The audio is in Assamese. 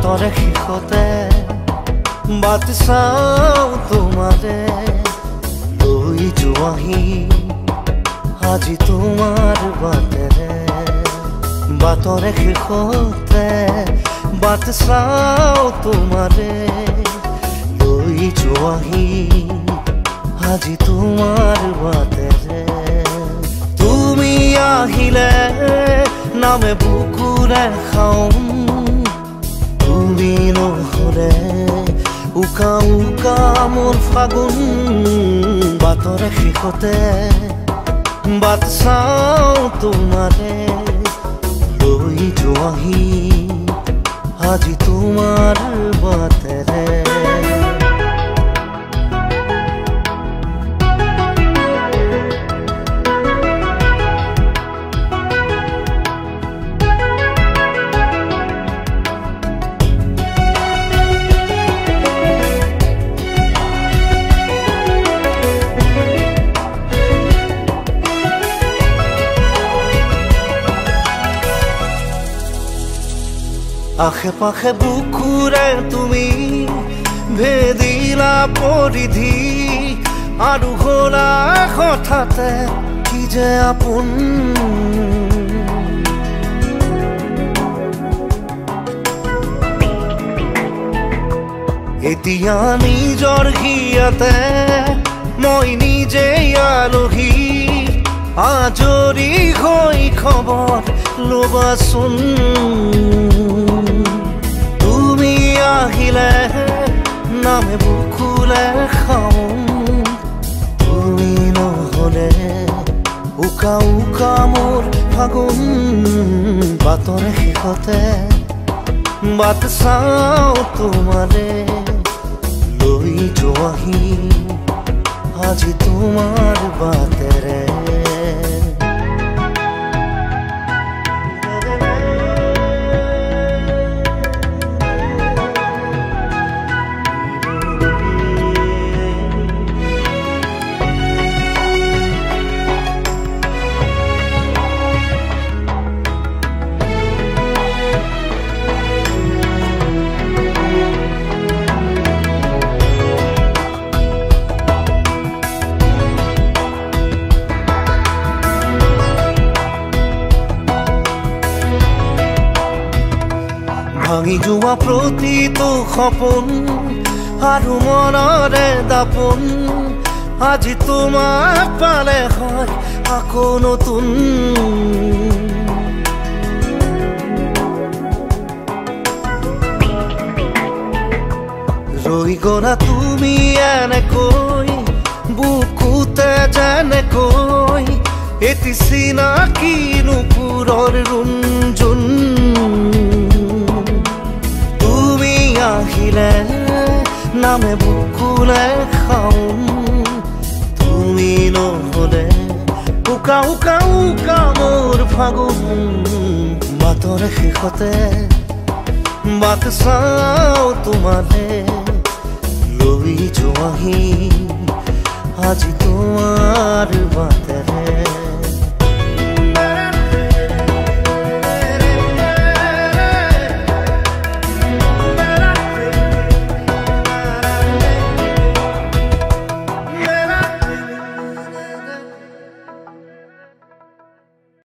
বাটৰে শেষতে বাট চাওঁ তোমাৰে লৈ যোৱাহি আজি তোমাৰ বাটেৰে বাটৰে শেষতে বাট চাওঁ তোমাৰে লৈ যোৱাহি আজি তোমাৰ বাটেৰে তুমি আহিলে নামে বুকুৰে খাওঁ তুমি নহ'লে উকা উকা মোৰ ফাগুন বাটৰে শেষতে বাট চাওঁ তোমাৰে লৈ যোৱাহি আজি তোমাৰ বাটেৰে আশে পাশে বুকুৰে তুমি ভেদিলা পৰিধি আৰু হ'লা হঠাতে কি যে আপোন এতিয়া নিজৰ হিয়াতে মই নিজে আলহী আজৰি হৈ খবৰ ল'বাচোন তুমি আহিলে নামে বুকুলে খাওঁ তুমি নহ'লে উকা উকা মোৰ ফাগুন বাটৰে শেষতে বাট চাওঁ তোমাৰে লৈ যোৱাহি আজি তোমাৰ বাটেৰে ভাঙি যোৱা প্ৰতিটো সপোন আৰু মনৰে দাপোন আজি তোমাক পালে হয় আকৌ নতুন ৰৈ গ'লা তুমি এনেকৈ বুকুতে যেনেকৈ এটি চিনাকি নুপুৰৰ ৰুণজুন আহিলে নামে বুকুলে খাওঁ তুমি নহ'লে উকা উকা উকা মোৰ ফাগুন বাটৰে শেষতে বাট চাওঁ তোমাৰে লৈ যোৱাহি আজি তোমাৰ বাটেৰে